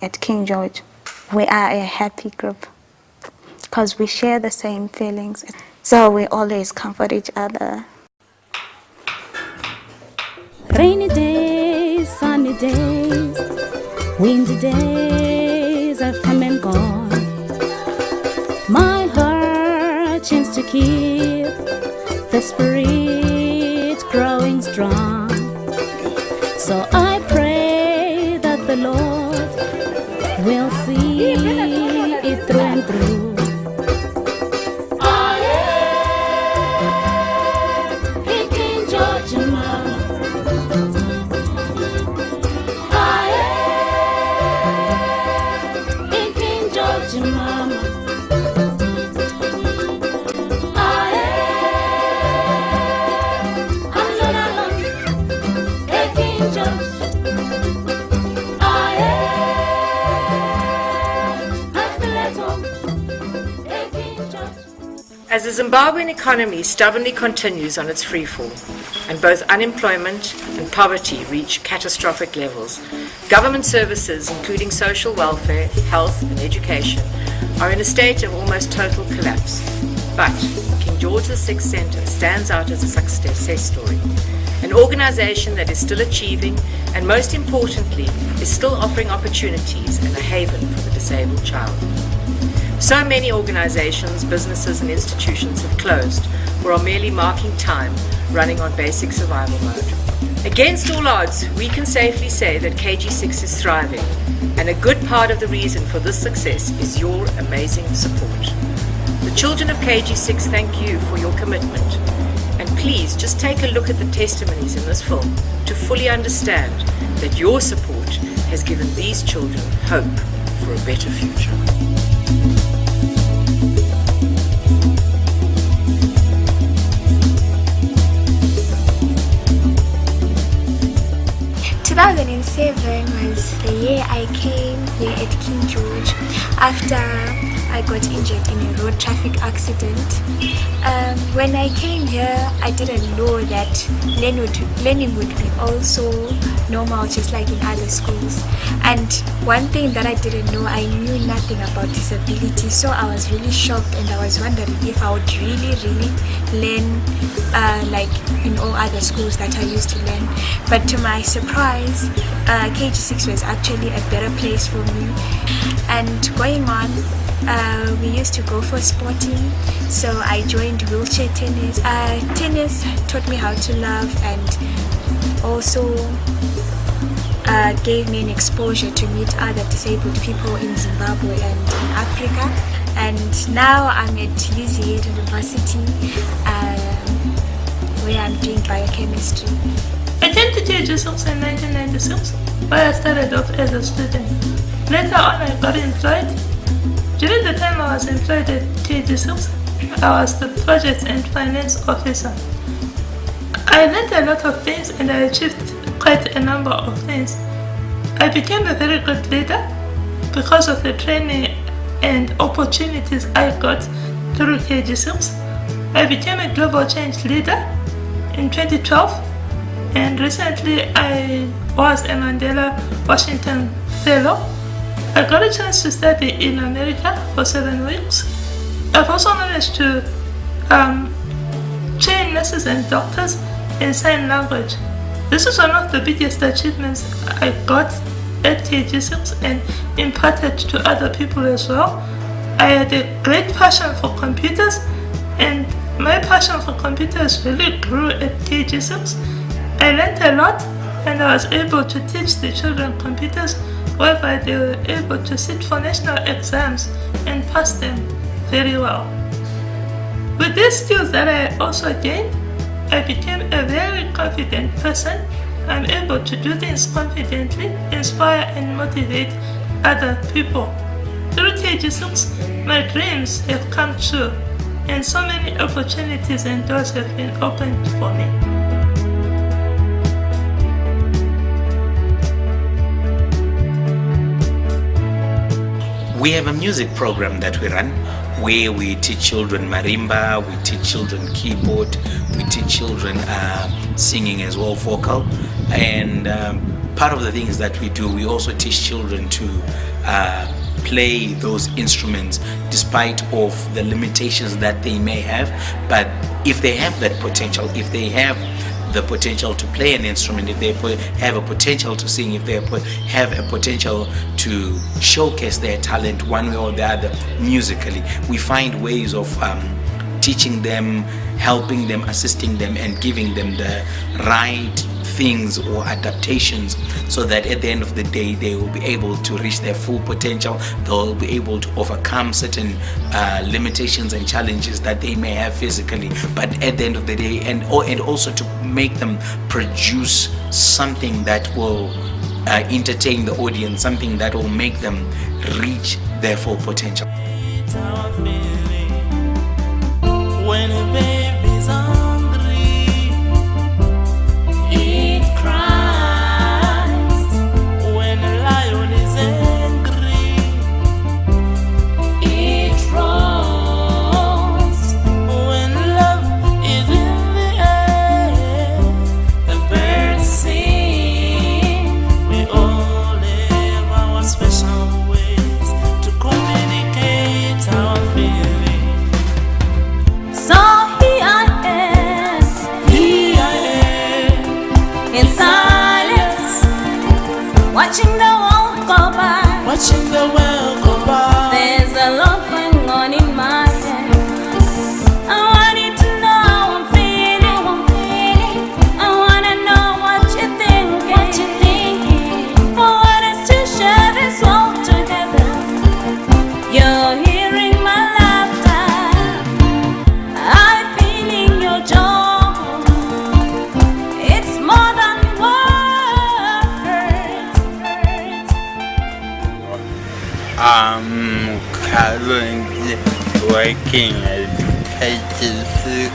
At King George, we are a happy group because we share the same feelings. So we always comfort each other. Rainy days, sunny days, windy days have come and gone. My heart seems to keep the spirit growing strong. So I pray that the Lord will see it through and through. As the Zimbabwean economy stubbornly continues on its freefall, and both unemployment and poverty reach catastrophic levels, government services, including social welfare, health and education, are in a state of almost total collapse. But King George VI Centre stands out as a success story, an organization that is still achieving and, most importantly, is still offering opportunities and a haven for the disabled child. So many organizations, businesses and institutions have closed or are merely marking time, running on basic survival mode. Against all odds, we can safely say that Kg6 is thriving, and a good part of the reason for this success is your amazing support. The children of Kg6 thank you for your commitment, and please just take a look at the testimonies in this film to fully understand that your support has given these children hope for a better future. 2007 was the year I came here at King George after I got injured in a road traffic accident. When I came here, I didn't know that learning would be also normal, just like in other schools. And one thing that I didn't know, I knew nothing about disability, so I was really shocked, and I was wondering if I would really learn like in all other schools that I used to learn. But to my surprise, Kg6 was actually a better place for me. And going on, we used to go for sporting, so I joined wheelchair tennis. Tennis taught me how to love, and also gave me an exposure to meet other disabled people in Zimbabwe and in Africa. And now I'm at UZ University, where I'm doing biochemistry. I came to Kg6 in 1996, where I started off as a student. Later on, I got employed. During the time I was employed at Kg6, I was the project and finance officer. I learned a lot of things, and I achieved quite a number of things. I became a very good leader because of the training and opportunities I got through Kg6. I became a global change leader in 2012, and recently I was a Mandela Washington Fellow. I got a chance to study in America for 7 weeks. I've also managed to train nurses and doctors in sign language. This is one of the biggest achievements I got at Kg6 and imparted to other people as well. I had a great passion for computers, and my passion for computers really grew at Kg6. I learned a lot, and I was able to teach the children computers, whereby they were able to sit for national exams and pass them very well. With these skills that I also gained, I became a very confident person. I'm able to do things confidently, inspire and motivate other people. Through Kg6, my dreams have come true, and so many opportunities and doors have been opened for me. We have a music program that we run where we teach children marimba, we teach children keyboard, we teach children singing as well, vocal. And part of the things that we do, we also teach children to play those instruments despite of the limitations that they may have. But if they have that potential, if they have the potential to play an instrument, if they have a potential to sing, if they have a potential to showcase their talent one way or the other musically, we find ways of teaching them, helping them, assisting them, and giving them the right things or adaptations, so that at the end of the day they will be able to reach their full potential. They'll be able to overcome certain limitations and challenges that they may have physically, but at the end of the day, and also to make them produce something that will entertain the audience, something that will make them reach their full potential. When a baby's hungry, it cries. When a lion is angry, it roars. When love is in the air, the birds sing. We all have our special ways to communicate our feelings. So here I am, in silence, watching the world go by. Watching the world go by. There's a lot going on in my head. I want you to know how I'm feeling. I wanna know what you're thinking. For what is to share this world together. You're hearing my laughter. I'm feeling your joy. It's more than words. I'm currently working at Kg6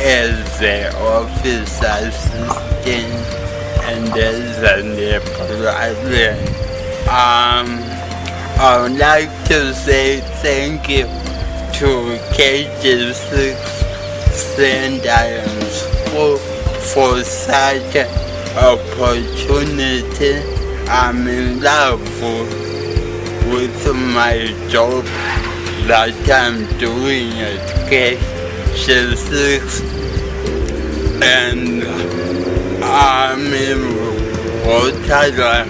as the office assistant and as an librarian. I would like to say thank you to Kg6 St. Iron's for such an opportunity. I'm in love with my job that I'm doing at Kg6, and I'm in Rotary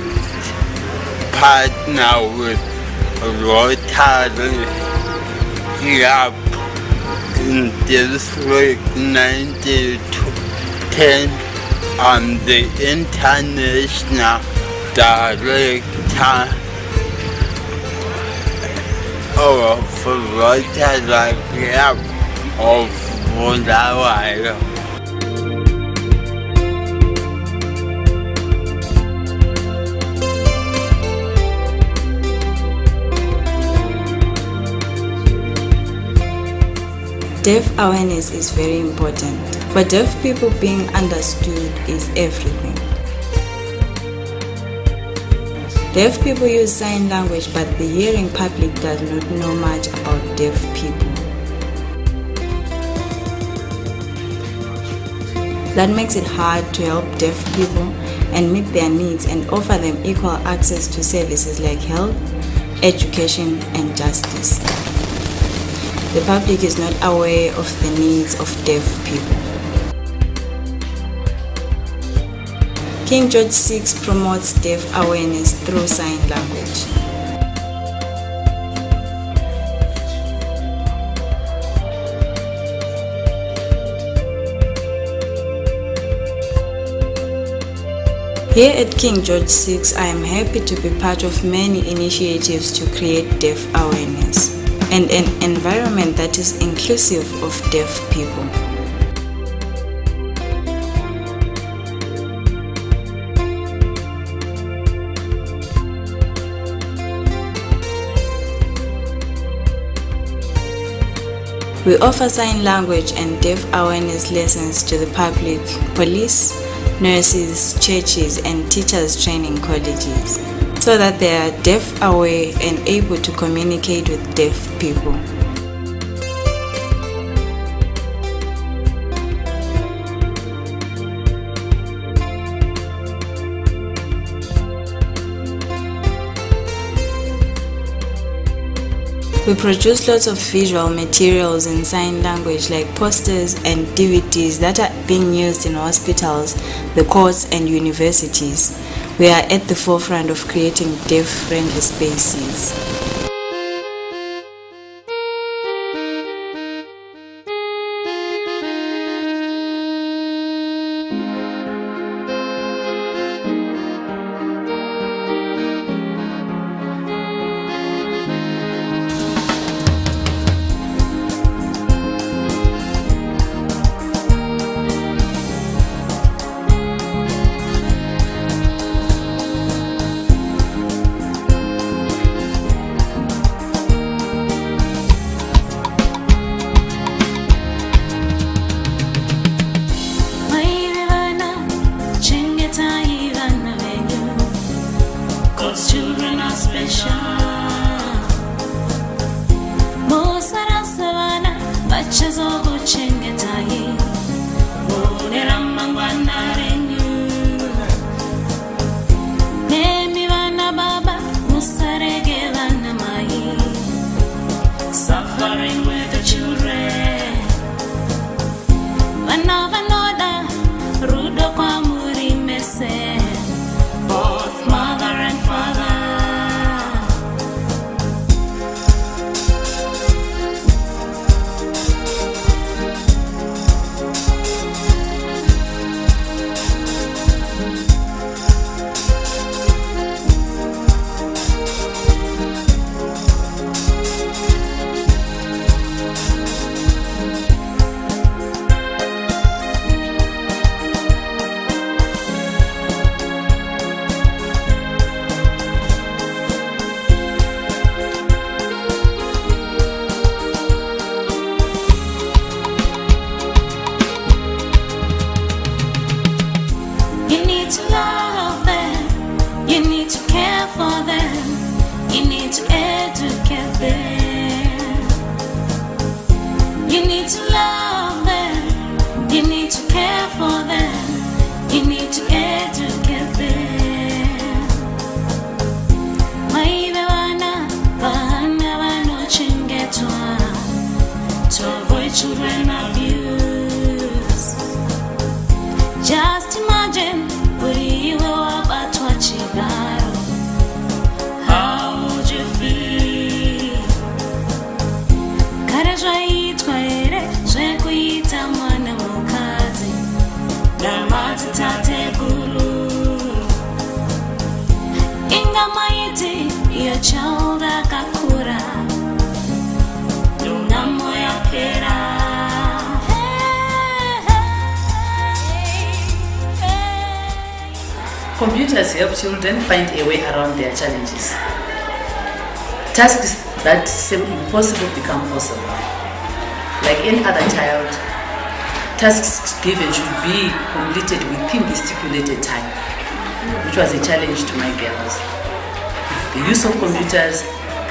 partner with Rotary Club in District 9210. I'm the international director of Rotary Club of Bulawayo. Deaf awareness is very important. For deaf people, being understood is everything. Deaf people use sign language, but the hearing public does not know much about deaf people. That makes it hard to help deaf people and meet their needs and offer them equal access to services like health, education, and justice. The public is not aware of the needs of deaf people. King George VI promotes deaf awareness through sign language. Here at King George VI, I am happy to be part of many initiatives to create deaf awareness and an environment that is inclusive of deaf people. We offer sign language and deaf awareness lessons to the public, police, nurses, churches, and teachers training colleges, so that they are deaf aware and able to communicate with deaf people. We produce lots of visual materials in sign language like posters and DVDs that are being used in hospitals, the courts and universities. We are at the forefront of creating deaf-friendly spaces. Children are special. Mosara savana, bachas of Uchengetai. Muneramangwana renyu. Nemi vana baba, musarege vana mai. Suffering with the children. Vana vanoda, rudo kwa muri mese. Both mother and father. You need to love them, you need to care for them, you need to educate them. You need to love them, you need to care for them, you need to educate them. Maive vana vanochengetwa to avoid children abuse. Just imagine uriwe wabatwa chigaro. How would you feel? Kare zvaitwa ere zvekuita mwana mukadzi namadzitateguru. Inga maiti your child akakura nunamo yapera. Computers help children find a way around their challenges. Tasks that seem impossible become possible. Like any other child, tasks given should be completed within the stipulated time, which was a challenge to my girls. The use of computers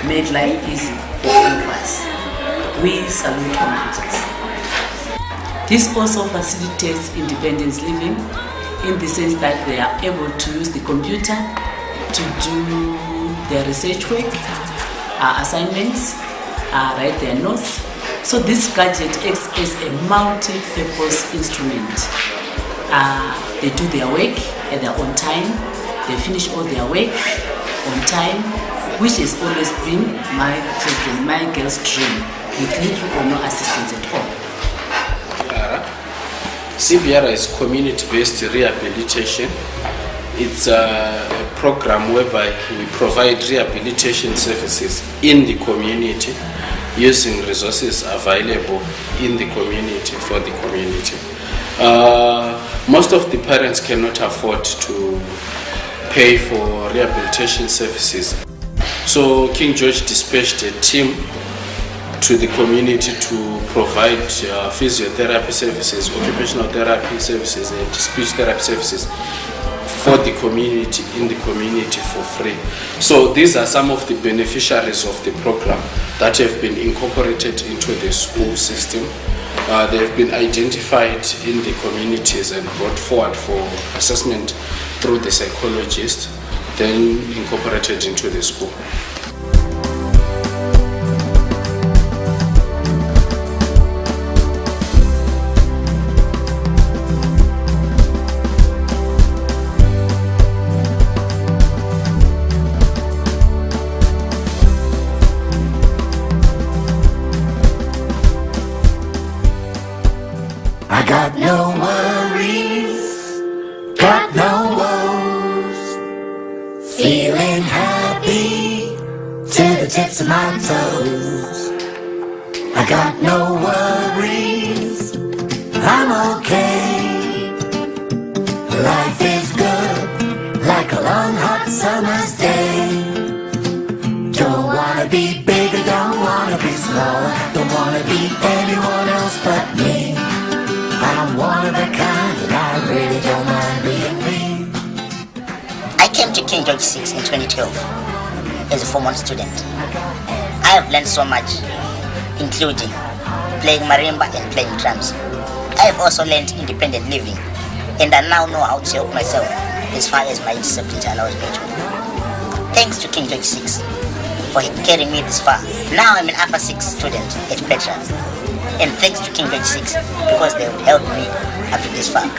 made life easy for all of us. We salute computers. This also facilitates independent living, in the sense that they are able to use the computer to do their research work, assignments, write their notes. So this gadget acts as a multi-purpose instrument. They do their work at their own time, they finish all their work on time, which has always been my children, my girls' dream, with little or no assistance at all. CBR is community-based rehabilitation. It's a program whereby we provide rehabilitation services in the community using resources available in the community for the community. Most of the parents cannot afford to pay for rehabilitation services. So King George dispatched a team to the community to provide physiotherapy services, occupational therapy services, and speech therapy services for the community, in the community for free. So these are some of the beneficiaries of the program that have been incorporated into the school system. They have been identified in the communities and brought forward for assessment through the psychologist, then incorporated into the school. tips of my toes. I got no worries, I'm okay. Life is good, like a long hot summer's day. Don't wanna be bigger, don't wanna be smaller, don't wanna be anyone else but me. I'm one of a kind and I really don't mind being me. I came to Kg6 in 2012 as a Form 1 student. I have learned so much, including playing marimba and playing drums. I have also learned independent living, and I now know how to help myself as far as my disability allows me to. Thanks to Kg6 for carrying me this far. Now I'm an Upper 6 student at Petra, and thanks to Kg6 because they have helped me up to this far.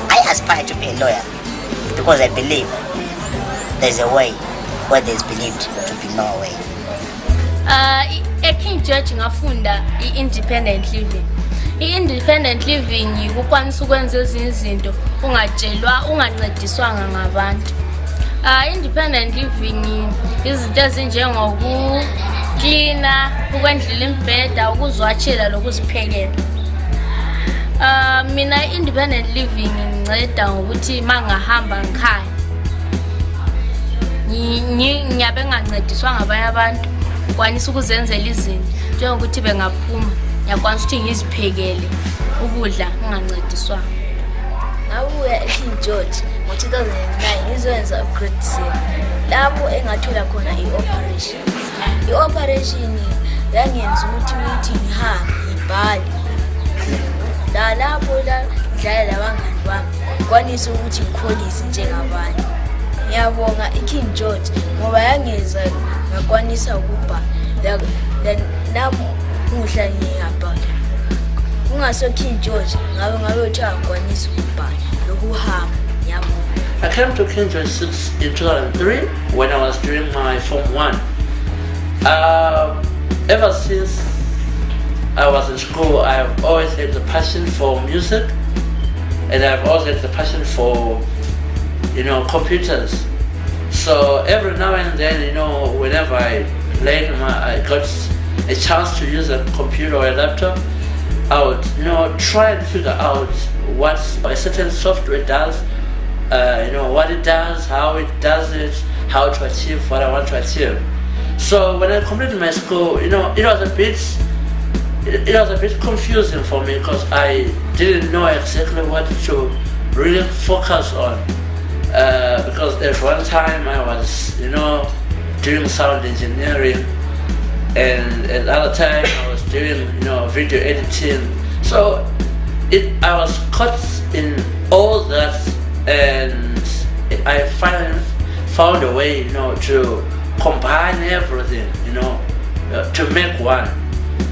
I aspire to be a lawyer because I believe there's a way where there's believed to be no way. King George ngafunda i-independent living. I-independent living ukukwanisa ukwenza ezinye izinto ungatshelwa ungancediswanga ngabantu. Independent living izinto ezinjengokuklina, ukwendlela imbheda, ukuzwatshela lokuziphekela. Mina independent living nginceda ngokuthi mangahamba ngikhaya ngiyabe ngancediswa ngabanye abantu, kwanisa ukuzenzela izinto njengokuthi bengaphuma ngiyakwanisa ukuthi ngiziphekele ukudla ngingancediswanga. Ngabuya eKing George ngo-2009 ngizoyenza upgrade 7 lapho engathola khona i-operation. I-operation yangenza ukuthi ngihambe ngibhale. Lapho ngidlala labangani bami kwanisa ukuthi ngikholise njengabanye. Ngiyabonga iKing George ngoba yangenza ngakwanisa ukubhala. Namuhla ngiyabhala. Kungaso King George ngabe uthi angikwanisa ukubhala lokuhamba. Ngiyabonga. I came to Kg6 in 2003 when I was doing my Form 1. Ever since I was in school, I have always had the passion for music, and I've always had the passion for, computers. So every now and then, whenever I got a chance to use a computer or a laptop, I would, try and figure out what a certain software does, what it does, how it does it, how to achieve what I want to achieve. So when I completed my school, it was a bit confusing for me because I didn't know exactly what to really focus on. Because at one time I was, doing sound engineering, and at other time I was doing, video editing. So I was caught in all that, and I finally found a way, to combine everything, to make one.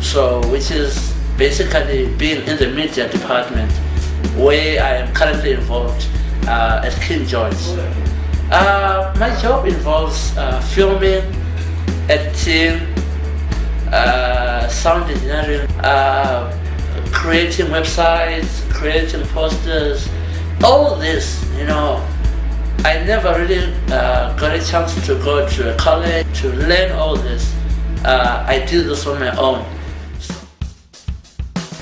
So, which is basically being in the media department, where I am currently involved at King George. My job involves filming, editing, sound engineering, creating websites, creating posters, all this, I never really got a chance to go to a college to learn all this. I did this on my own.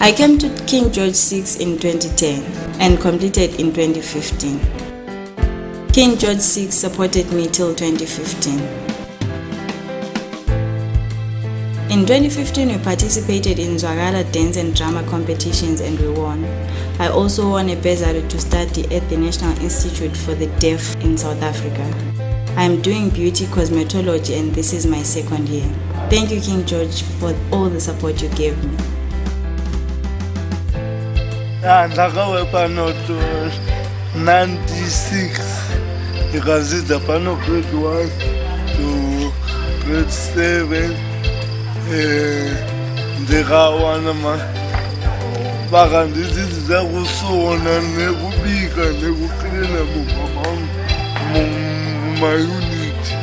I came to Kg6 in 2010 and completed in 2015. Kg6 supported me till 2015. In 2015, we participated in Zwagala dance and drama competitions and we won. I also won a bursary to study at the National Institute for the Deaf in South Africa. I am doing beauty cosmetology and this is my second year. Thank you, King George, for all the support you gave me. Ndakawe pano to 96 ikazida pano grade 1 to grade 7 ndikawana vakandizidza kusona nekubika nekuklina mumayuniti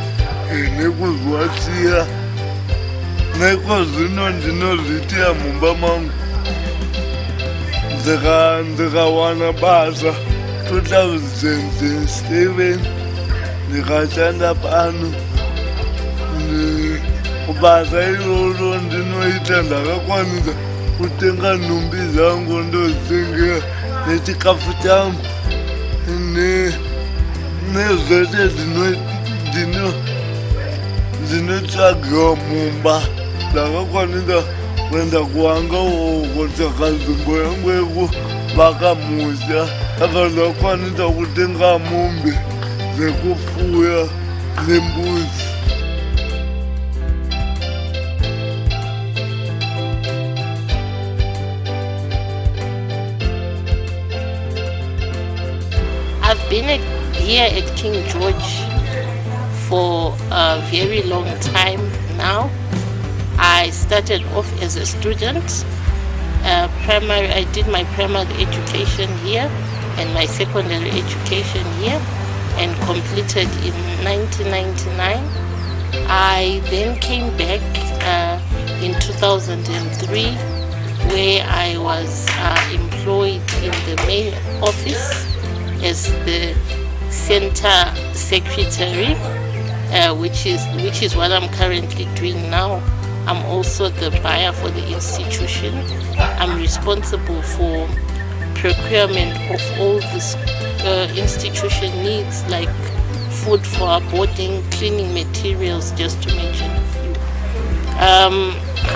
nekuzwatira nekozvino ndinozviitira mumba mangu ndikawana basa 2007 ndikashanda pano basa iroro ndinoita ndakakwanisa kutenga nhumbi dzangu ndozitengera nechikafu changu nezvese dzinotsvagiwa mumba. Ndakakwanisa kuenda kuwanga uko saka nzvimbo yangu yekuvaka musha saka ndakwanisa kutenga mombe dzekufuya nembuzi. I've been here at King George for a very long time now. I started off as a student. I did my primary education here and my secondary education here and completed in 1999. I then came back in 2003 where I was employed in the main office as the center secretary, which is what I'm currently doing now. I'm also the buyer for the institution. I'm responsible for procurement of all this institution needs, like food for our boarding, cleaning materials, just to mention a few.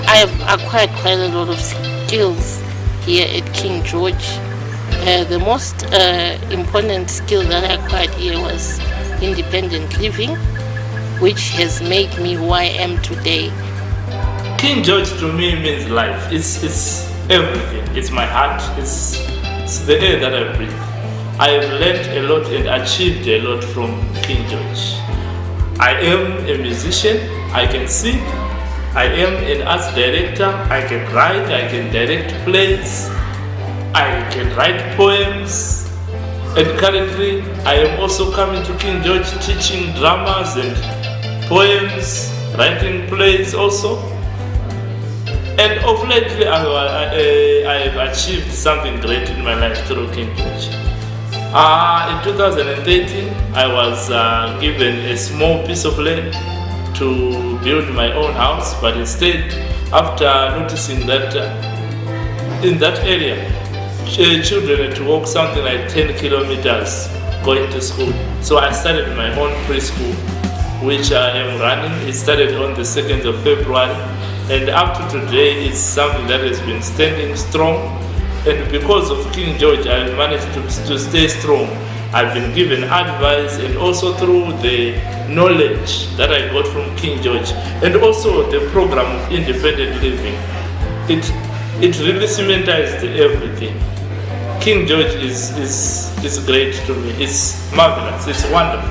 I have acquired quite a lot of skills here at King George. The most important skill that I acquired here was independent living, which has made me who I am today. King George to me means life. It's everything. It's my heart. It's the air that I breathe. I have learned a lot and achieved a lot from King George. I am a musician. I can sing. I am an arts director. I can write. I can direct plays. I can write poems. And currently, I am also coming to King George teaching dramas and poems, writing plays also. And of lately, I have achieved something great in my life through King George. In 2013, I was given a small piece of land to build my own house, but instead, after noticing that in that area, children had to walk something like 10 kilometers going to school. So I started my own preschool, which I am running. It started on the 2nd of February. And up to today, it's something that has been standing strong. And because of King George, I've managed to stay strong. I've been given advice and also through the knowledge that I got from King George and also the program of independent living. It really cementized everything. King George is great to me. It's marvelous. It's wonderful.